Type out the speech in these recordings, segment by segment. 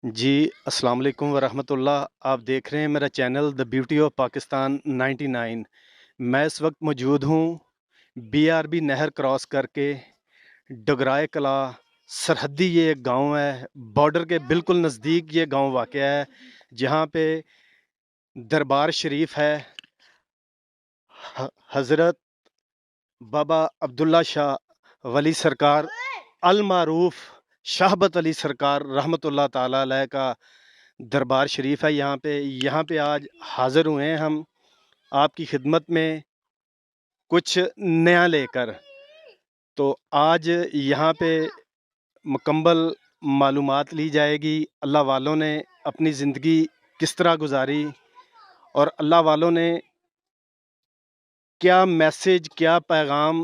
جی السلام علیکم ورحمۃ اللہ۔ آپ دیکھ رہے ہیں میرا channel the beauty of Pakistan 99۔ میں اس وقت موجود ہوں BRB نہر کراس کر کے ڈگرائے کلا سرحدی یہ ایک گاؤں ہے، بارڈر کے بالکل نزدیک یہ گاؤں واقع ہے، جہاں پہ دربار شریف ہے حضرت بابا عبداللہ شاہ ولی سرکار المعروف شہبت علی سرکار رحمۃ اللہ تعالیٰ علیہ کا دربار شریف ہے۔ یہاں پہ آج حاضر ہوئے ہیں ہم آپ کی خدمت میں کچھ نیا لے کر۔ تو آج یہاں پہ مکمل معلومات لی جائے گی، اللہ والوں نے اپنی زندگی کس طرح گزاری اور اللہ والوں نے کیا میسج، کیا پیغام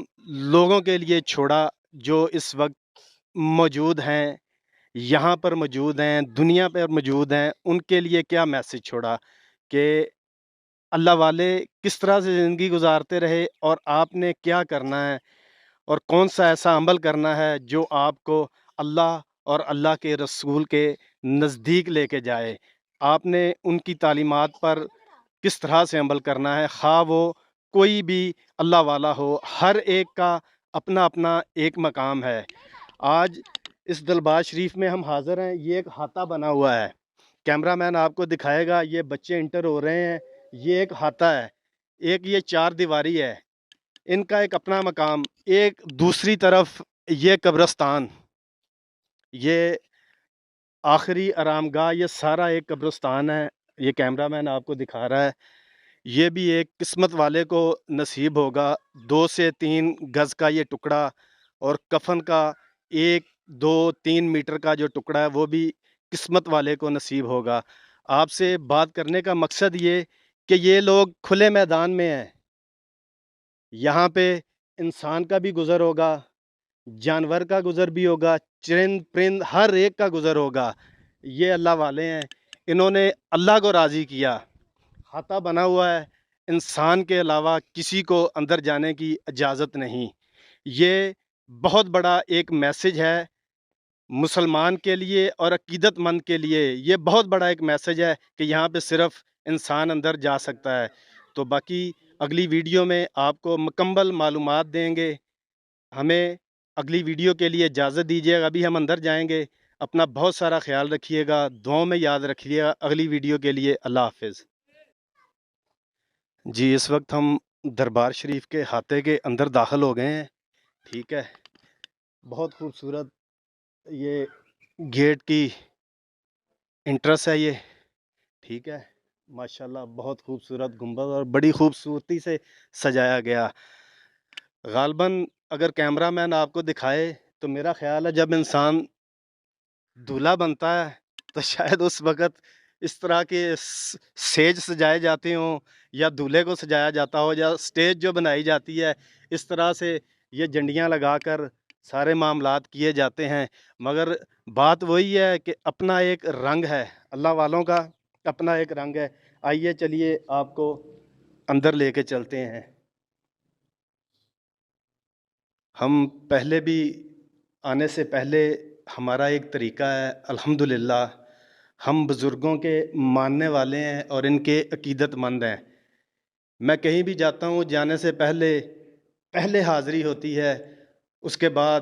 لوگوں کے لیے چھوڑا جو اس وقت موجود ہیں، یہاں پر موجود ہیں، دنیا پر موجود ہیں، ان کے لیے کیا میسج چھوڑا کہ اللہ والے کس طرح سے زندگی گزارتے رہے اور آپ نے کیا کرنا ہے اور کون سا ایسا عمل کرنا ہے جو آپ کو اللہ اور اللہ کے رسول کے نزدیک لے کے جائے۔ آپ نے ان کی تعلیمات پر کس طرح سے عمل کرنا ہے، خواہ وہ کوئی بھی اللہ والا ہو، ہر ایک کا اپنا اپنا ایک مقام ہے۔ آج اس دربار شریف میں ہم حاضر ہیں، یہ ایک ہاتھا بنا ہوا ہے، کیمرہ مین آپ کو دکھائے گا، یہ بچے انٹر ہو رہے ہیں، یہ ایک ہاتھا ہے، ایک یہ چار دیواری ہے، ان کا ایک اپنا مقام، ایک دوسری طرف یہ قبرستان، یہ آخری آرام گاہ، یہ سارا ایک قبرستان ہے، یہ کیمرہ مین آپ کو دکھا رہا ہے۔ یہ بھی ایک قسمت والے کو نصیب ہوگا، 2 سے 3 گز کا یہ ٹکڑا، اور کفن کا 1 2 3 میٹر کا جو ٹکڑا ہے وہ بھی قسمت والے کو نصیب ہوگا۔ آپ سے بات کرنے کا مقصد یہ کہ یہ لوگ کھلے میدان میں ہیں، یہاں پہ انسان کا بھی گزر ہوگا، جانور کا گزر بھی ہوگا، چرند پرند ہر ایک کا گزر ہوگا۔ یہ اللہ والے ہیں، انہوں نے اللہ کو راضی کیا، ہاتھا بنا ہوا ہے، انسان کے علاوہ کسی کو اندر جانے کی اجازت نہیں۔ یہ بہت بڑا ایک میسج ہے مسلمان کے لیے اور عقیدت مند کے لیے، یہ بہت بڑا ایک میسج ہے کہ یہاں پہ صرف انسان اندر جا سکتا ہے۔ تو باقی اگلی ویڈیو میں آپ کو مکمل معلومات دیں گے۔ ہمیں اگلی ویڈیو کے لیے اجازت دیجیے گا، ابھی ہم اندر جائیں گے۔ اپنا بہت سارا خیال رکھیے گا، دعاؤں میں یاد رکھیے گا۔ اگلی ویڈیو کے لیے اللہ حافظ۔ جی اس وقت ہم دربار شریف کے ہاتھے کے اندر داخل ہو گئے ہیں، ٹھیک ہے۔ بہت خوبصورت یہ گیٹ کی انٹرس ہے، یہ ٹھیک ہے، ماشاءاللہ بہت خوبصورت گنبد اور بڑی خوبصورتی سے سجایا گیا۔ غالباً اگر کیمرہ مین آپ کو دکھائے تو میرا خیال ہے جب انسان دولہا بنتا ہے تو شاید اس وقت اس طرح کے سیج سجائے جاتے ہوں، یا دولہے کو سجایا جاتا ہو، یا سٹیج جو بنائی جاتی ہے اس طرح سے یہ جھنڈیاں لگا کر سارے معاملات کیے جاتے ہیں۔ مگر بات وہی ہے کہ اپنا ایک رنگ ہے، اللہ والوں کا اپنا ایک رنگ ہے۔ آئیے چلیے آپ کو اندر لے کے چلتے ہیں۔ ہم پہلے بھی آنے سے پہلے ہمارا ایک طریقہ ہے، الحمدللہ ہم بزرگوں کے ماننے والے ہیں اور ان کے عقیدت مند ہیں۔ میں کہیں بھی جاتا ہوں، جانے سے پہلے حاضری ہوتی ہے، اس کے بعد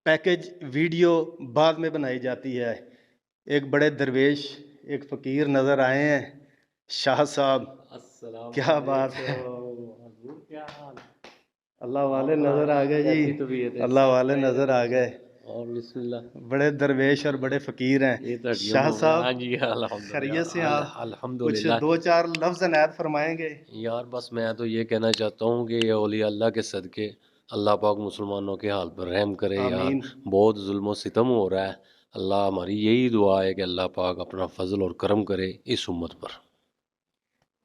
پیکج ویڈیو بعد میں بنائی جاتی ہے۔ ایک بڑے درویش، ایک فقیر نظر آئے ہیں، شاہ صاحب، السلام کیا بات ہے، علیکم حضور، کیا حال؟ اللہ والے نظر آ گئے کیسی جی، طبیعت ہے؟ اللہ سب والے خیریت نظر آ ہے؟ گئے، اور بسم اللہ، بڑے درویش اور بڑے فقیر ہیں۔ یہ تو ہڈیوں شاہ میں ہو گیا۔ صاحب ہاں جی خیریت سے، الحمدللہ، آپ کچھ الحمدللہ 2 4 لفظ عنایت فرمائیں گے؟ یار بس میں تو یہ کہنا چاہتا ہوں کہ یہ اولیاء اللہ کے صدقے اللہ پاک مسلمانوں کے حال پر رحم کرے یار، آمین۔ بہت ظلم و ستم ہو رہا ہے۔ اللہ، ہماری یہی دعا ہے کہ اللہ پاک اپنا فضل اور کرم کرے اس امت پر۔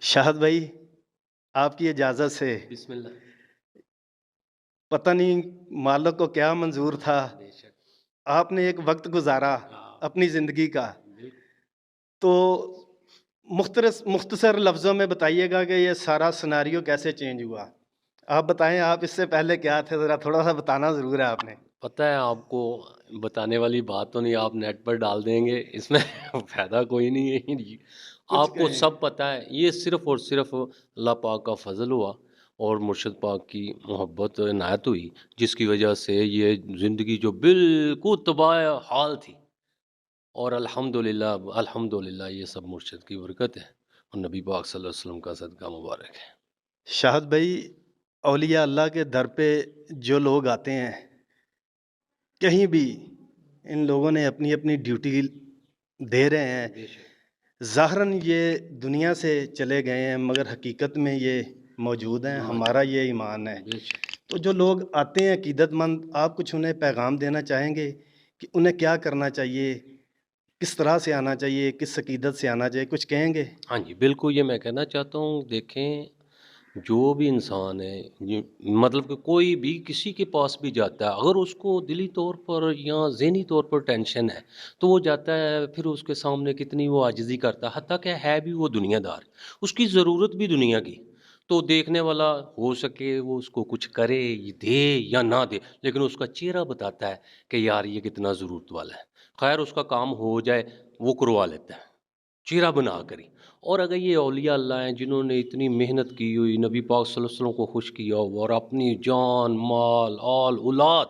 شاہد بھائی آپ کی اجازت سے، بسم اللہ۔ پتہ نہیں مالک کو کیا منظور تھا، بے شک، آپ نے ایک وقت گزارا اپنی زندگی کا، بالکل۔ تو مختصر لفظوں میں بتائیے گا کہ یہ سارا سناریو کیسے چینج ہوا۔ آپ بتائیں، آپ اس سے پہلے کیا تھے، ذرا تھوڑا سا بتانا ضرور ہے آپ نے۔ پتہ ہے آپ کو بتانے والی بات تو نہیں، آپ نیٹ پر ڈال دیں گے، اس میں فائدہ کوئی نہیں ہے۔ کچھ آپ کو کہیں۔ سب پتہ ہے، یہ صرف اور صرف اللہ پاک کا فضل ہوا اور مرشد پاک کی محبت عنایت ہوئی، جس کی وجہ سے یہ زندگی جو بالکل تباہ حال تھی، اور الحمدللہ الحمدللہ یہ سب مرشد کی برکت ہے اور نبی پاک صلی اللہ علیہ وسلم کا صدقہ مبارک ہے۔ شاہد بھائی، اولیاء اللہ کے در پہ جو لوگ آتے ہیں کہیں بھی، ان لوگوں نے اپنی اپنی ڈیوٹی دے رہے ہیں۔ بے شک ظاہراً یہ دنیا سے چلے گئے ہیں مگر حقیقت میں یہ موجود ہیں، ہمارا یہ ایمان ہے۔ بے شک۔ تو جو لوگ آتے ہیں عقیدت مند، آپ کچھ انہیں پیغام دینا چاہیں گے کہ انہیں کیا کرنا چاہیے، کس طرح سے آنا چاہیے، کس عقیدت سے آنا چاہیے، کچھ کہیں گے؟ ہاں جی بالکل، یہ میں کہنا چاہتا ہوں، دیکھیں جو بھی انسان ہے، مطلب کہ کوئی بھی کسی کے پاس بھی جاتا ہے، اگر اس کو دلی طور پر یا ذہنی طور پر ٹینشن ہے تو وہ جاتا ہے، پھر اس کے سامنے کتنی وہ عاجزی کرتا ہے، حتیٰ کہ ہے بھی وہ دنیا دار، اس کی ضرورت بھی دنیا کی، تو دیکھنے والا ہو سکے وہ اس کو کچھ کرے، دے یا نہ دے، لیکن اس کا چہرہ بتاتا ہے کہ یار یہ کتنا ضرورت والا ہے، خیر اس کا کام ہو جائے وہ کروا لیتا ہے چہرہ بنا کر ہی۔ اور اگر یہ اولیاء اللہ ہیں جنہوں نے اتنی محنت کی ہوئی، نبی پاک صلی اللہ علیہ وسلم کو خوش کیا ہوا اور اپنی جان مال آل اولاد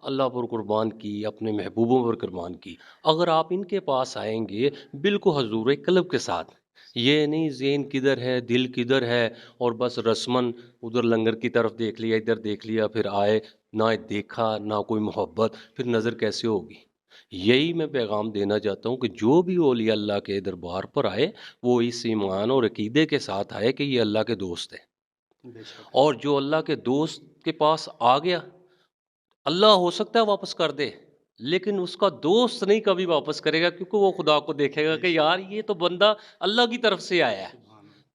اللہ پر قربان کی، اپنے محبوبوں پر قربان کی، اگر آپ ان کے پاس آئیں گے بالکل حضور قلب کے ساتھ، یہ نہیں ذہن کدھر ہے دل کدھر ہے اور بس رسمن ادھر لنگر کی طرف دیکھ لیا ادھر دیکھ لیا پھر آئے، نہ دیکھا نہ کوئی محبت، پھر نظر کیسے ہوگی؟ یہی میں پیغام دینا چاہتا ہوں کہ جو بھی اولیاء اللہ کے دربار پر آئے وہ اس ایمان اور عقیدے کے ساتھ آئے کہ یہ اللہ کے دوست ہیں، بے شک۔ اور جو اللہ کے دوست کے پاس آ گیا اللہ ہو سکتا ہے واپس کر دے، لیکن اس کا دوست نہیں کبھی واپس کرے گا، کیونکہ وہ خدا کو دیکھے گا کہ یار یہ تو بندہ اللہ کی طرف سے آیا ہے،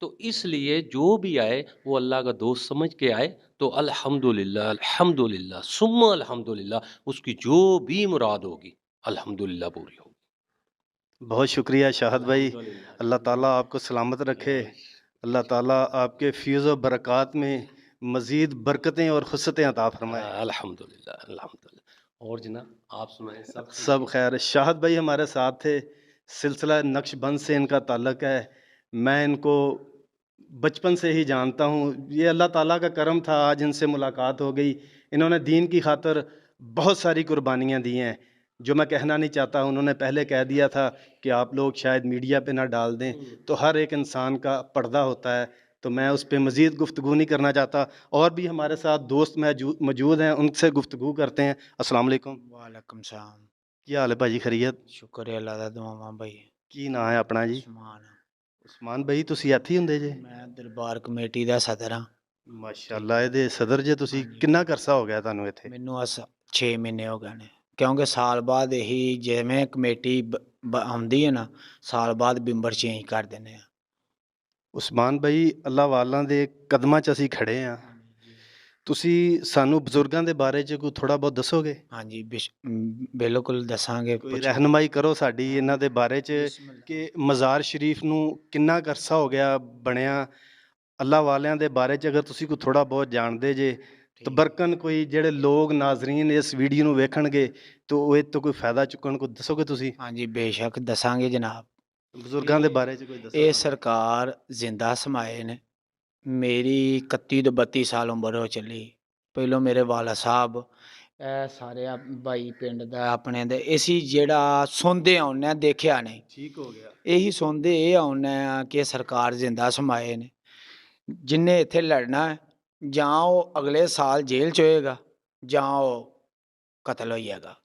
تو اس لیے جو بھی آئے وہ اللہ کا دوست سمجھ کے آئے، تو الحمدللہ الحمدللہ ثم الحمدللہ اس کی جو بھی مراد ہوگی الحمدللہ پوری ہوگی۔ بہت شکریہ شاہد بھائی، الحمدللہ اللہ تعالیٰ آپ کو سلامت رکھے، اللہ تعالیٰ آپ کے فیض و برکات میں مزید برکتیں اور خصتیں عطا فرمائے۔ الحمدللہ الحمدللہ۔ اور جناب آپ سنائیں، سب ٹھیک سب ہے؟ خیر۔ شاہد بھائی ہمارے ساتھ تھے، سلسلہ نقش بند سے ان کا تعلق ہے، میں ان کو بچپن سے ہی جانتا ہوں، یہ اللہ تعالیٰ کا کرم تھا آج ان سے ملاقات ہو گئی۔ انہوں نے دین کی خاطر بہت ساری قربانیاں دی ہیں جو میں کہنا نہیں چاہتا، انہوں نے پہلے کہہ دیا تھا کہ آپ لوگ شاید میڈیا پہ نہ ڈال دیں، تو ہر ایک انسان کا پردہ ہوتا ہے، تو میں اس پہ مزید گفتگو نہیں کرنا چاہتا۔ اور بھی ہمارے ساتھ دوست موجود ہیں، ان سے گفتگو کرتے ہیں۔ السلام علیکم۔ وعلیکم السلام۔ ਕੀ ਹਾਲ ਹੈ ਭਾਜੀ? ਖੈਰੀਅਤ? ਸ਼ੁਕਰ ਹੈ ਅੱਲਾ ਦਾ, ਦੁਆਵਾਂ ਭਾਈ। ਕੀ ਨਾਂ ਹੈ ਆਪਣਾ ਜੀ? ਉਸਮਾਨ। ਉਸਮਾਨ ਭਾਈ, ਤੁਸੀਂ ਇੱਥੇ ਹੀ ਹੁੰਦੇ ਜੇ? ਮੈਂ ਦਰਬਾਰ ਕਮੇਟੀ ਦਾ ਸਦਰ ਹਾਂ। ਮਾਸ਼ਾਅੱਲਾ, ਇਹਦੇ ਸਦਰ ਜੇ ਤੁਸੀਂ। ਹਾਂਜੀ। ਕਿੰਨਾ ਕੁ ਅਰਸਾ ਹੋ ਗਿਆ ਤੁਹਾਨੂੰ ਇੱਥੇ? ਮੈਨੂੰ 6 ਮਹੀਨੇ ਹੋ ਗਏ ਨੇ, ਕਿਉਂਕਿ ਸਾਲ ਬਾਅਦ ਇਹੀ ਜਿਵੇਂ ਕਮੇਟੀ ਆਉਂਦੀ ਹੈ ਨਾ, ਸਾਲ ਬਾਅਦ ਬਿੰਬਰ ਚੇਂਜ ਕਰ ਦਿੰਦੇ ਆ। ਉਸਮਾਨ ਭਾਈ, ਅੱਲਾ ਵਾਲਾਂ ਦੇ ਕਦਮਾਂ 'ਚ ਅਸੀਂ ਖੜੇ ਹਾਂ, ਤੁਸੀਂ ਸਾਨੂੰ ਬਜ਼ੁਰਗਾਂ ਦੇ ਬਾਰੇ 'ਚ ਕੋਈ ਥੋੜ੍ਹਾ ਬਹੁਤ ਦੱਸੋਗੇ? ਹਾਂਜੀ ਬਿਲਕੁਲ ਦੱਸਾਂਗੇ। ਕੋਈ ਰਹਿਨਮਾਈ ਕਰੋ ਸਾਡੀ ਇਹਨਾਂ ਦੇ ਬਾਰੇ 'ਚ ਬਿਸਮਿਲ੍ਲਾ। ਕਿ ਮਜ਼ਾਰ ਸ਼ਰੀਫ ਨੂੰ ਕਿੰਨਾ ਕੁ ਅਰਸਾ ਹੋ ਗਿਆ ਬਣਿਆ, ਅੱਲਾ ਵਾਲਿਆਂ ਦੇ ਬਾਰੇ 'ਚ ਅਗਰ ਤੁਸੀਂ ਕੋਈ ਥੋੜ੍ਹਾ ਬਹੁਤ ਜਾਣਦੇ ਜੇ ਤਬਰਕਨ, ਕੋਈ ਜਿਹੜੇ ਲੋਕ ਨਾਜ਼ਰੀਨ ਇਸ ਵੀਡੀਓ ਨੂੰ ਵੇਖਣਗੇ ਤਾਂ ਉਹ ਇਹ ਤੋਂ ਕੋਈ ਫਾਇਦਾ ਚੁੱਕਣ, ਕੋਈ ਦੱਸੋਗੇ ਤੁਸੀਂ ਹਾਂਜੀ ਬੇਸ਼ੱਕ ਦੱਸਾਂਗੇ ਜਨਾਬ। ਬਜ਼ੁਰਗਾਂ ਦੇ ਬਾਰੇ 'ਚ ਕੋਈ ਦੱਸੋ ਇਹ ਸਾਨੂੰ। ਸਰਕਾਰ ਜ਼ਿੰਦਾ ਸਮਾਏ ਨੇ। ਮੇਰੀ 31 ਤੋਂ 32 ਸਾਲ ਉਮਰ ਹੋ ਚੱਲੀ। ਪਹਿਲੋਂ ਮੇਰੇ ਵਾਲਾ ਸਾਹਿਬ, ਇਹ ਸਾਰੇ ਬਾਈ ਪਿੰਡ ਦਾ ਆਪਣੇ ਦੇ, ਅਸੀਂ ਜਿਹੜਾ ਸੁਣਦੇ ਆਉਂਦੇ ਹਾਂ ਦੇਖਿਆ ਨਹੀਂ, ਠੀਕ ਹੋ ਗਿਆ। ਇਹੀ ਸੁਣਦੇ ਇਹ ਆਉਂਦੇ ਆ ਕਿ ਸਰਕਾਰ ਜ਼ਿੰਦਾ ਸਮਾਏ ਨੇ। ਜਿੰਨੇ ਇੱਥੇ ਲੜਨਾ ਹੈ ਜਾਂ ਉਹ ਅਗਲੇ ਸਾਲ ਜੇਲ੍ਹ 'ਚ ਹੋਏਗਾ ਜਾਂ ਉਹ ਕਤਲ ਹੋਈਏਗਾ।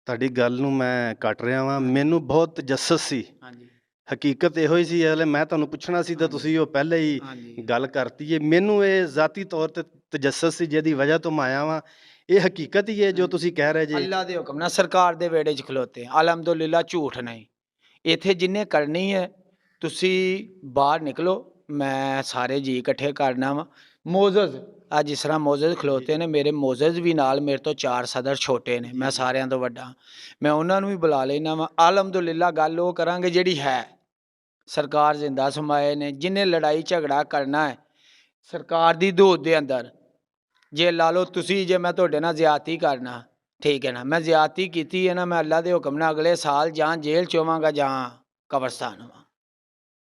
ਤੁਹਾਡੀ ਗੱਲ ਨੂੰ ਮੈਂ ਕੱਟ ਰਿਹਾ ਵਾਂ, ਮੈਨੂੰ ਬਹੁਤ ਤਜੱਸਸ ਸੀ, ਹਾਂਜੀ ਹਕੀਕਤ ਇਹੋ ਹੀ ਸੀ। ਹਲੇ ਮੈਂ ਤੁਹਾਨੂੰ ਪੁੱਛਣਾ ਸੀ ਤਾਂ ਤੁਸੀਂ ਉਹ ਪਹਿਲੇ ਹੀ ਹਾਂਜੀ ਗੱਲ ਕਰਤੀ ਹੈ। ਮੈਨੂੰ ਇਹ ਜ਼ਾਤੀ ਤੌਰ ਤੇ ਤਜੱਸਸ ਸੀ ਜਿਹਦੀ ਵਜ੍ਹਾ ਤੋਂ ਮੈਂ ਆਇਆ ਵਾਂ। ਇਹ ਹਕੀਕਤ ਹੀ ਹੈ ਜੋ ਤੁਸੀਂ ਕਹਿ ਰਹੇ ਜੇ? ਅੱਲਾ ਦੇ ਹੁਕਮ ਨਾਲ ਸਰਕਾਰ ਦੇ ਵਿਹੜੇ 'ਚ ਖਲੋਤੇ ਅਲਹਮਦੁਲਿਲਾ, ਝੂਠ ਨਹੀਂ। ਇੱਥੇ ਜਿੰਨੇ ਕਰਨੀ ਹੈ ਤੁਸੀਂ ਬਾਹਰ ਨਿਕਲੋ, ਮੈਂ ਸਾਰੇ ਜੀ ਇਕੱਠੇ ਕਰਨਾ ਵਾ। ਮੋਜ਼ਜ਼ ਅੱਜ ਜਿਸ ਤਰ੍ਹਾਂ ਮੋਜ਼ਜ਼ ਖਲੋਤੇ ਨੇ, ਮੇਰੇ ਮੋਜ਼ਜ਼ ਵੀ ਨਾਲ, ਮੇਰੇ ਤੋਂ 4 ਸਦਰ ਛੋਟੇ ਨੇ, ਮੈਂ ਸਾਰਿਆਂ ਤੋਂ ਵੱਡਾ, ਮੈਂ ਉਹਨਾਂ ਨੂੰ ਵੀ ਬੁਲਾ ਲੈਣਾ ਵਾ। ਅਲਹਮਦੁਲਿਲਾ ਗੱਲ ਉਹ ਕਰਾਂਗੇ ਜਿਹੜੀ ਹੈ। ਸਰਕਾਰ ਜ਼ਿੰਦਾ ਸਮਾਏ ਨੇ। ਜਿਹਨੇ ਲੜਾਈ ਝਗੜਾ ਕਰਨਾ ਹੈ ਸਰਕਾਰ ਦੀ ਦੂਤ ਦੇ ਅੰਦਰ, ਜੇ ਲਾ ਲਓ ਤੁਸੀਂ, ਜੇ ਮੈਂ ਤੁਹਾਡੇ ਨਾਲ ਜ਼ਿਆਦਤੀ ਕਰਨਾ ਠੀਕ ਹੈ ਨਾ, ਮੈਂ ਜ਼ਿਆਦਤੀ ਕੀਤੀ ਹੈ ਨਾ, ਮੈਂ ਅੱਲਾ ਦੇ ਹੁਕਮ ਨਾਲ ਅਗਲੇ ਸਾਲ ਜਾਂ ਜੇਲ੍ਹ 'ਚ ਹੋਵਾਂਗਾ ਜਾਂ ਕਬਰਸਤਾਨ ਹੋਵਾਂ।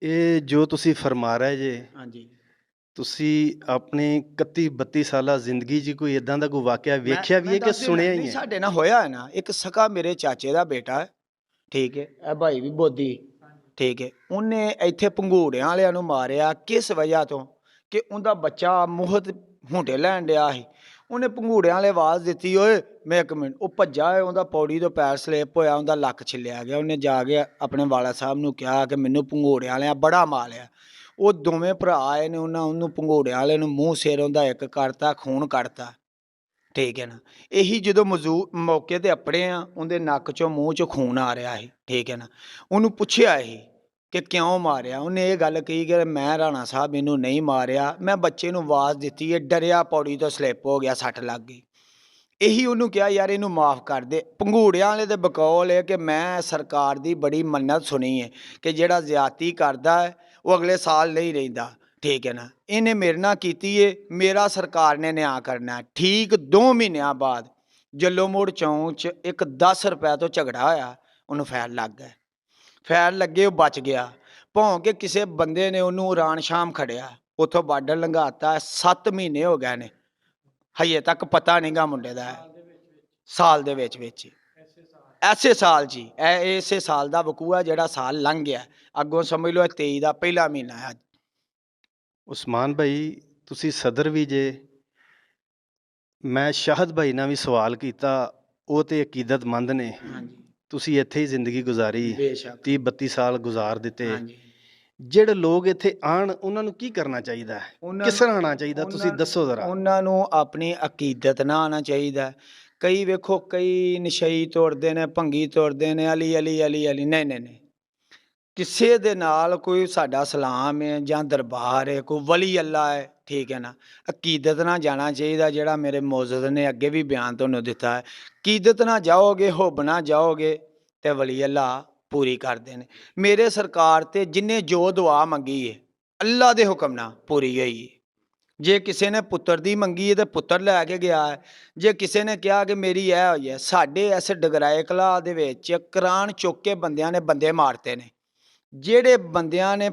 ਇਹ ਜੋ ਤੁਸੀਂ ਫਰਮਾ ਰਹੇ ਜੇ, ਹਾਂਜੀ, ਤੁਸੀਂ ਆਪਣੀ 31-32 ਸਾਲਾ ਜ਼ਿੰਦਗੀ 'ਚ ਕੋਈ ਇਦਾਂ ਦਾ ਕੋਈ ਵਾਕਿਆ ਵੇਖਿਆ ਵੀ ਮੈਂ ਹੈ ਕਿ ਦੱਸ ਦੇਣਾ, ਸੁਣਿਆ ਨਹੀਂ ਹੀ ਹੈ? ਸਾਡੇ ਨਾਲ ਹੋਇਆ ਹੈ ਨਾ, ਇੱਕ ਸਕਾ ਮੇਰੇ ਚਾਚੇ ਦਾ ਬੇਟਾ ਹੈ, ਠੀਕ ਹੈ, ਇਹ ਭਾਈ ਵੀ ਬੋਦੀ, ਠੀਕ ਹੈ, ਉਹਨੇ ਇੱਥੇ ਪੰਘੂੜਿਆਂ ਵਾਲਿਆਂ ਨੂੰ ਮਾਰਿਆ ਕਿਸ ਵਜ੍ਹਾ ਤੋਂ ਕਿ ਉਹਦਾ ਬੱਚਾ ਮੂਹਤ ਹੁੰਡੇ ਲੈਣ ਡਿਆ ਸੀ, ਉਹਨੇ ਪੰਘੂੜਿਆਂ ਵਾਲੇ ਆਵਾਜ਼ ਦਿੱਤੀ, ਓਏ ਮੈਂ ਇੱਕ ਮਿੰਟ, ਉਹ ਭੱਜਾ ਹੈ, ਉਹਦਾ ਪੌੜੀ ਤੋਂ ਪੈਰ ਸਲਿੱਪ ਹੋਇਆ, ਉਹਦਾ ਲੱਕ ਛਿੱਲਿਆ ਗਿਆ, ਉਹਨੇ ਜਾ ਕੇ ਆਪਣੇ ਵਾਲਾ ਸਾਹਿਬ ਨੂੰ ਕਿਹਾ ਕਿ ਮੈਨੂੰ ਪੰਘੂੜਿਆਂ ਵਾਲਿਆਂ ਬੜਾ ਮਾਰਿਆ। ਉਹ ਦੋਵੇਂ ਭਰਾ ਆਏ ਨੇ, ਉਹਨਾਂ ਉਹਨੂੰ ਪੰਘੂੜਿਆਂ ਵਾਲੇ ਨੂੰ ਮੂੰਹ ਸਿਰ ਉਹਦਾ ਇੱਕ ਕਰਤਾ, ਖੂਨ ਕੱਢਤਾ, ਠੀਕ ਹੈ ਨਾ। ਇਹੀ ਜਦੋਂ ਮੌਕੇ ਤੇ ਆਪਣੇ ਆ, ਉਹਦੇ ਨੱਕ ਚੋਂ ਮੂੰਹ ਚੋਂ ਖੂਨ ਆ ਰਿਹਾ ਸੀ, ਠੀਕ ਹੈ ਨਾ। ਉਹਨੂੰ ਪੁੱਛਿਆ ਸੀ ਕਿ ਕਿਉਂ ਮਾਰਿਆ, ਉਹਨੇ ਇਹ ਗੱਲ ਕਹੀ ਕਿ ਮੈਂ ਰਾਣਾ ਸਾਹਿਬ ਇਹਨੂੰ ਨਹੀਂ ਮਾਰਿਆ, ਮੈਂ ਬੱਚੇ ਨੂੰ ਆਵਾਜ਼ ਦਿੱਤੀ ਹੈ, ਡਰਿਆ, ਪੌੜੀ ਤੋਂ ਸਲਿੱਪ ਹੋ ਗਿਆ, ਸੱਟ ਲੱਗ ਗਈ। ਇਹੀ ਉਹਨੂੰ ਕਿਹਾ ਯਾਰ ਇਹਨੂੰ ਮਾਫ ਕਰ ਦੇ। ਪੰਘੂੜਿਆਂ ਵਾਲੇ ਦੇ ਬਕੌਲ ਹੈ ਕਿ ਮੈਂ ਸਰਕਾਰ ਦੀ ਬੜੀ ਮੰਨਤ ਸੁਣੀ ਹੈ ਕਿ ਜਿਹੜਾ ਜ਼ਿਆਦਤੀ ਕਰਦਾ ਹੈ ਉਹ ਅਗਲੇ ਸਾਲ ਨਹੀਂ ਰਹਿੰਦਾ, ਠੀਕ ਹੈ ਨਾ। ਇਹਨੇ ਮੇਰੇ ਨਾਲ ਕੀਤੀ ਏ, ਮੇਰਾ ਸਰਕਾਰ ਨੇ ਨਿਆਂ ਕਰਨਾ। ਠੀਕ 2 ਮਹੀਨਿਆਂ ਬਾਅਦ ਜੱਲੋ ਮੋੜ ਚੌਂਕ 'ਚ ਇੱਕ 10 ਰੁਪਏ ਤੋਂ ਝਗੜਾ ਹੋਇਆ, ਉਹਨੂੰ ਫੈਲ ਲੱਗ ਗਏ, ਫੈਲ ਲੱਗੇ, ਉਹ ਬਚ ਗਿਆ। ਭੌਂ ਕੇ ਕਿਸੇ ਬੰਦੇ ਨੇ ਉਹਨੂੰ ਰਾਣ ਸ਼ਾਮ ਖੜਿਆ, ਉੱਥੋਂ ਬਾਰਡਰ ਲੰਘਾਤਾ। 7 ਮਹੀਨੇ ਹੋ ਗਏ ਨੇ, ਹਜੇ ਤੱਕ ਪਤਾ ਨਹੀਂਗਾ ਮੁੰਡੇ ਦਾ। ਸਾਲ ਦੇ ਵਿੱਚ ਐਸੇ ਸਾਲ ਜੀ, ਇਸੇ ਸਾਲ ਦਾ ਵਕੂਆ ਜਿਹੜਾ ਸਾਲ ਲੰਘ ਗਿਆ, ਅੱਗੋਂ ਸਮਝ ਲਓ 23 ਦਾ ਪਹਿਲਾ ਮਹੀਨਾ ਹੈ। ਉਸਮਾਨ ਭਾਈ, ਤੁਸੀਂ ਸਦਰ ਵੀ ਜੇ, ਮੈਂ ਸ਼ਾਹਦ ਭਾਈ ਨਾਲ ਵੀ ਸਵਾਲ ਕੀਤਾ, ਉਹ ਤੇ ਅਕੀਦਤਮੰਦ ਨੇ, ਹਾਂਜੀ, ਤੁਸੀਂ ਇੱਥੇ ਹੀ ਜ਼ਿੰਦਗੀ ਗੁਜ਼ਾਰੀ, ਬੇਸ਼ੱਕ, 30-32 ਸਾਲ ਗੁਜ਼ਾਰ ਦਿੱਤੇ। ਹਾਂਜੀ। ਜਿਹੜੇ ਲੋਕ ਇੱਥੇ ਆਣ, ਉਹਨਾਂ ਨੂੰ ਕੀ ਕਰਨਾ ਚਾਹੀਦਾ ਹੈ, ਕਿਸ ਤਰ੍ਹਾਂ ਆਉਣਾ ਚਾਹੀਦਾ, ਤੁਸੀਂ ਦੱਸੋ ਜ਼ਰਾ। ਉਹਨਾਂ ਨੂੰ ਆਪਣੀ ਅਕੀਦਤ ਨਾਲ ਆਉਣਾ ਚਾਹੀਦਾ। ਕਈ ਵੇਖੋ, ਕਈ ਨਸ਼ਈ ਤੋੜਦੇ ਨੇ, ਭੰਗੀ ਤੋੜਦੇ ਨੇ, ਅਲੀ ਅਲੀ ਅਲੀ ਅਲੀ, ਨਹੀਂ ਨਹੀਂ ਨਹੀਂ। ਕਿਸੇ ਦੇ ਨਾਲ ਕੋਈ ਸਾਡਾ ਸਲਾਮ ਹੈ ਜਾਂ ਦਰਬਾਰ ਹੈ, ਕੋਈ ਵਲੀ ਅੱਲਾ ਹੈ, ਠੀਕ ਹੈ ਨਾ, ਅਕੀਦਤ ਨਾਲ ਜਾਣਾ ਚਾਹੀਦਾ। ਜਿਹੜਾ ਮੇਰੇ ਮੌਜੂਦ ਨੇ ਅੱਗੇ ਵੀ ਬਿਆਨ ਤੁਹਾਨੂੰ ਦਿੱਤਾ ਹੈ, ਅਕੀਦਤ ਨਾਲ ਜਾਓਗੇ, ਹੁਬ ਨਾਲ ਜਾਓਗੇ ਤੇ ਵਲੀ ਅੱਲਾ ਪੂਰੀ ਕਰਦੇ ਨੇ। ਮੇਰੇ ਸਰਕਾਰ ਤੇ ਜਿੰਨੇ ਜੋ ਦੁਆ ਮੰਗੀ ਹੈ ਅੱਲਾ ਦੇ ਹੁਕਮ ਨਾਲ ਪੂਰੀ ਹੋਈ ਹੈ। ਜੇ ਕਿਸੇ ਨੇ ਪੁੱਤਰ ਦੀ ਮੰਗੀ ਹੈ ਤੇ ਪੁੱਤਰ ਲੈ ਕੇ ਗਿਆ ਹੈ। ਜੇ ਕਿਸੇ ਨੇ ਕਿਹਾ ਕਿ ਮੇਰੀ ਇਹ ਹੋਈ ਹੈ, ਸਾਡੇ ਇਸ ਡਗਰਾਏ ਕਲਾ ਦੇ ਵਿੱਚ ਕੁਰਾਨ ਚੁੱਕ ਕੇ ਬੰਦਿਆਂ ਨੇ ਬੰਦੇ ਮਾਰਤੇ ਨੇ। ਜਿਹੜੇ ਬੰਦਿਆਂ ਨੇ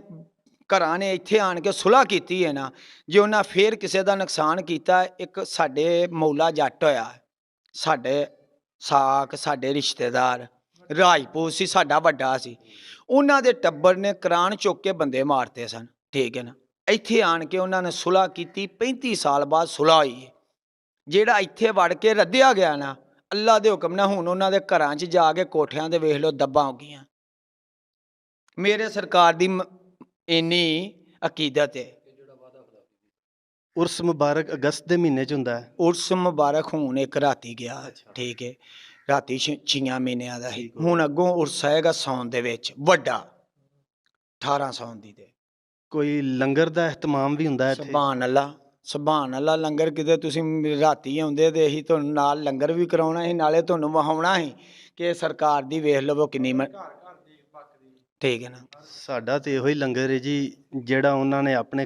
ਘਰਾਂ ਨੇ ਇੱਥੇ ਆਣ ਕੇ ਸੁਲ੍ਹਾ ਕੀਤੀ ਹੈ ਨਾ, ਜੇ ਉਹਨਾਂ ਫੇਰ ਕਿਸੇ ਦਾ ਨੁਕਸਾਨ ਕੀਤਾ। ਇੱਕ ਸਾਡੇ ਮੌਲਾ ਜੱਟ ਹੋਇਆ, ਸਾਡੇ ਸਾਕ, ਸਾਡੇ ਰਿਸ਼ਤੇਦਾਰ ਰਾਜਪੂਤ ਸੀ, ਸਾਡਾ ਵੱਡਾ ਸੀ, ਉਹਨਾਂ ਦੇ ਟੱਬਰ ਨੇ ਕੁਰਾਨ ਚੁੱਕ ਕੇ ਬੰਦੇ ਮਾਰਤੇ ਸਨ, ਠੀਕ ਹੈ ਨਾ। ਇੱਥੇ ਆਣ ਕੇ ਉਹਨਾਂ ਨੇ ਸੁਲ੍ਹਾ ਕੀਤੀ, 35 ਸਾਲ ਬਾਅਦ ਸੁਲ੍ਹਾ ਹੋਈ ਹੈ। ਜਿਹੜਾ ਇੱਥੇ ਵੜ ਕੇ ਰੱਦਿਆ ਗਿਆ ਨਾ, ਅੱਲਾ ਦੇ ਹੁਕਮ ਨਾਲ ਹੁਣ ਉਹਨਾਂ ਦੇ ਘਰਾਂ 'ਚ ਜਾ ਕੇ ਕੋਠਿਆਂ ਤੇ ਵੇਖ ਲਓ ਦੱਬਾਂ ਹੋ ਗਈਆਂ। ਮੇਰੇ ਸਰਕਾਰ ਦੀ ਇੰਨੀ ਅਕੀਦਤ ਹੈ। ਉਰਸ ਮੁਬਾਰਕ ਅਗਸਤ ਦੇ ਮਹੀਨੇ 'ਚ ਹੁੰਦਾ ਹੈ। ਉਰਸ ਮੁਬਾਰਕ ਹੁਣ ਇੱਕ ਰਾਤੀ ਗਿਆ, ਠੀਕ ਹੈ, ਰਾਤੀ 6 ਮਹੀਨਿਆਂ ਦਾ ਸੀ। ਹੁਣ ਅੱਗੋਂ ਉਰਸ ਆਏਗਾ ਸਾਉਣ ਦੇ ਵਿੱਚ, ਵੱਡਾ 18 ਸਾਉਣ ਦੀ। ਤੇ ਕੋਈ ਲੰਗਰ ਦਾ ਅਹਿਤਮਾਮ ਵੀ ਹੁੰਦਾ ਇੱਥੇ? ਸੁਭਾਨ ਅੱਲਾ, ਸੁਭਾਨ ਅੱਲਾ। ਲੰਗਰ ਕਿਤੇ ਤੁਸੀਂ ਰਾਤੀ ਆਉਂਦੇ ਤੇ ਅਸੀਂ ਤੁਹਾਨੂੰ ਨਾਲ ਲੰਗਰ ਵੀ ਕਰਾਉਣਾ ਸੀ, ਨਾਲੇ ਤੁਹਾਨੂੰ ਵਹਾਉਣਾ ਸੀ ਕਿ ਸਰਕਾਰ ਦੀ ਵੇਖ ਲਵੋ ਕਿੰਨੀ ਠੀਕ ਹੈ ਨਾ। ਸਾਡਾ ਤੇ ਇਹੋ ਹੀ ਲੰਗਰ ਹੈ ਜੀ, ਜਿਹੜਾ ਉਹਨਾਂ ਨੇ ਆਪਣੇ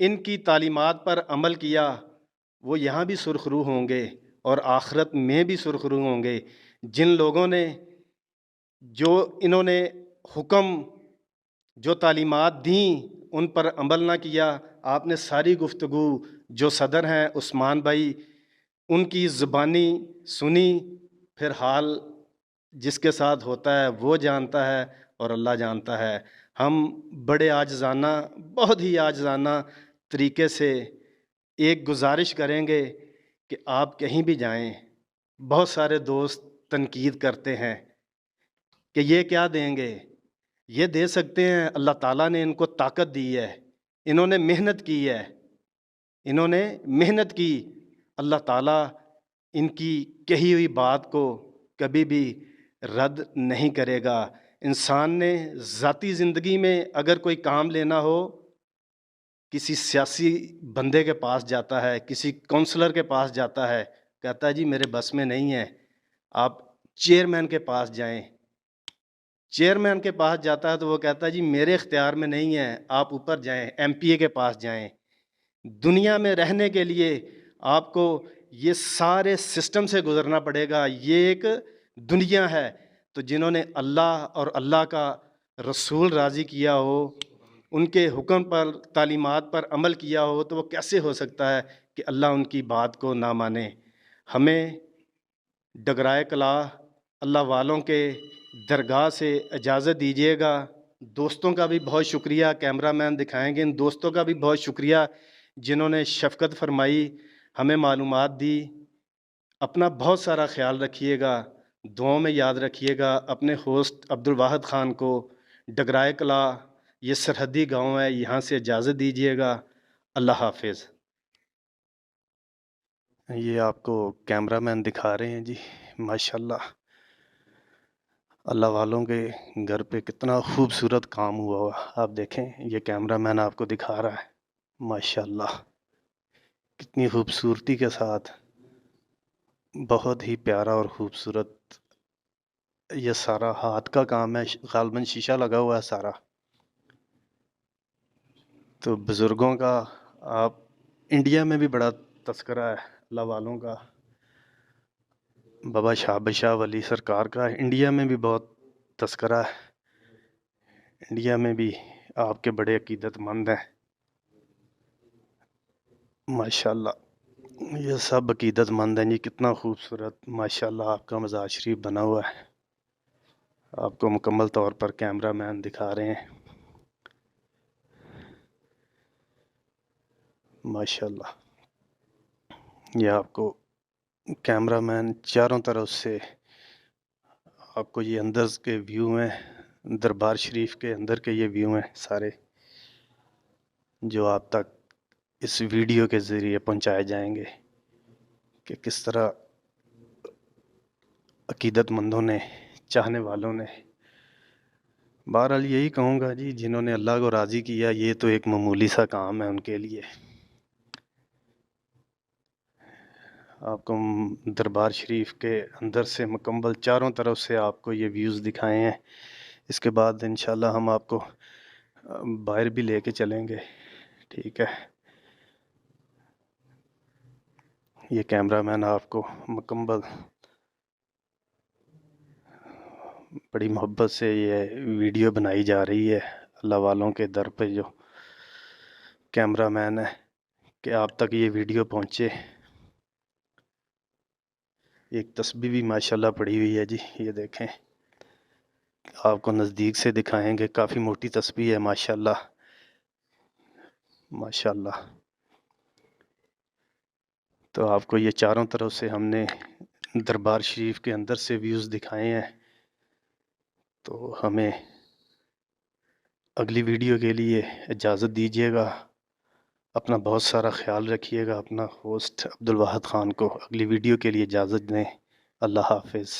ان کی تعلیمات پر عمل کیا وہ یہاں بھی سرخرو ہوں گے اور آخرت میں بھی سرخرو ہوں گے. جن لوگوں نے جو انہوں نے حکم جو تعلیمات دیں ان پر عمل نہ کیا. آپ نے ساری گفتگو جو صدر ہیں عثمان بھائی ان کی زبانی سنی. پھر حال جس کے ساتھ ہوتا ہے وہ جانتا ہے اور اللہ جانتا ہے. ہم بڑے عاجزانہ بہت ہی عاجزانہ طریقے سے ایک گزارش کریں گے کہ آپ کہیں بھی جائیں. بہت سارے دوست تنقید کرتے ہیں کہ یہ کیا دیں گے. یہ دے سکتے ہیں. اللہ تعالیٰ نے ان کو طاقت دی ہے. انہوں نے محنت کی ہے. انہوں نے محنت کی. اللہ تعالیٰ ان کی کہی ہوئی بات کو کبھی بھی رد نہیں کرے گا. انسان نے ذاتی زندگی میں اگر کوئی کام لینا ہو کسی سیاسی بندے کے پاس جاتا ہے, کسی کونسلر کے پاس جاتا ہے, کہتا ہے جی میرے بس میں نہیں ہے. آپ چیئرمین کے پاس جائیں. چیئرمین کے پاس جاتا ہے تو وہ کہتا ہے جی میرے اختیار میں نہیں ہے, آپ اوپر جائیں, ایم پی اے کے پاس جائیں. دنیا میں رہنے کے لیے آپ کو یہ سارے سسٹم سے گزرنا پڑے گا. یہ ایک دنیا ہے. تو جنہوں نے اللہ اور اللہ کا رسول راضی کیا ہو, ان کے حکم پر تعلیمات پر عمل کیا ہو, تو وہ کیسے ہو سکتا ہے کہ اللہ ان کی بات کو نہ مانے. ہمیں ڈگرائے کلاہ اللہ والوں کے درگاہ سے اجازت دیجیے گا. دوستوں کا بھی بہت شکریہ. کیمرہ مین دکھائیں گے. ان دوستوں کا بھی بہت شکریہ جنہوں نے شفقت فرمائی, ہمیں معلومات دی. اپنا بہت سارا خیال رکھیے گا. دعاؤں میں یاد رکھیے گا. اپنے ہوسٹ عبدالواحد خان کو ڈگرائے کلاہ یہ سرحدی گاؤں ہے, یہاں سے اجازت دیجیے گا. اللہ حافظ. یہ آپ کو کیمرہ مین دکھا رہے ہیں جی. ماشاءاللہ اللہ والوں کے گھر پہ کتنا خوبصورت کام ہوا ہوا. آپ دیکھیں یہ کیمرہ مین آپ کو دکھا رہا ہے. ماشاءاللہ کتنی خوبصورتی کے ساتھ, بہت ہی پیارا اور خوبصورت. یہ سارا ہاتھ کا کام ہے, غالباً شیشہ لگا ہوا ہے سارا. تو بزرگوں کا آپ انڈیا میں بھی بڑا تذکرہ ہے اللہ والوں کا. بابا شاہ ولی سرکار کا انڈیا میں بھی بہت تذکرہ ہے. انڈیا میں بھی آپ کے بڑے عقیدت مند ہیں. ماشاءاللہ یہ سب عقیدت مند ہیں جی. کتنا خوبصورت ماشاءاللہ آپ کا مزار شریف بنا ہوا ہے. آپ کو مکمل طور پر کیمرہ مین دکھا رہے ہیں. ماشاءاللہ یہ آپ کو کیمرہ مین چاروں طرف سے آپ کو یہ اندر کے ویو ہیں, دربار شریف کے اندر کے یہ ویو ہیں سارے, جو آپ تک اس ویڈیو کے ذریعے پہنچائے جائیں گے کہ کس طرح عقیدت مندوں نے, چاہنے والوں نے. بہرحال یہی کہوں گا جی, جنہوں نے اللہ کو راضی کیا یہ تو ایک معمولی سا کام ہے ان کے لیے. آپ کو دربار شریف کے اندر سے مکمل چاروں طرف سے آپ کو یہ ویوز دکھائے ہیں. اس کے بعد انشاءاللہ ہم آپ کو باہر بھی لے کے چلیں گے. ٹھیک ہے, یہ کیمرہ مین آپ کو مکمل بڑی محبت سے یہ ویڈیو بنائی جا رہی ہے اللہ والوں کے در پہ جو کیمرہ مین ہے, کہ آپ تک یہ ویڈیو پہنچے. ایک تسبیح بھی ماشاءاللہ پڑی ہوئی ہے جی, یہ دیکھیں آپ کو نزدیک سے دکھائیں گے. کافی موٹی تسبیح ہے ماشاءاللہ. ماشاءاللہ تو آپ کو یہ چاروں طرف سے ہم نے دربار شریف کے اندر سے ویوز دکھائے ہیں. تو ہمیں اگلی ویڈیو کے لیے اجازت دیجیے گا. اپنا بہت سارا خیال رکھیے گا. اپنا ہوسٹ عبدالواحد خان کو اگلی ویڈیو کے لیے اجازت دیں. اللہ حافظ.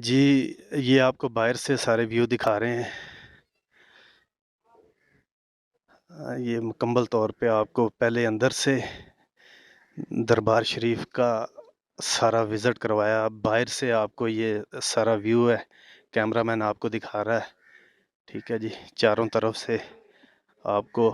جی یہ آپ کو باہر سے سارے ویو دکھا رہے ہیں. یہ مکمل طور پہ آپ کو پہلے اندر سے دربار شریف کا سارا وزٹ کروایا. باہر سے آپ کو یہ سارا ویو ہے, کیمرہ مین آپ کو دکھا رہا ہے. ٹھیک ہے جی, چاروں طرف سے آپ کو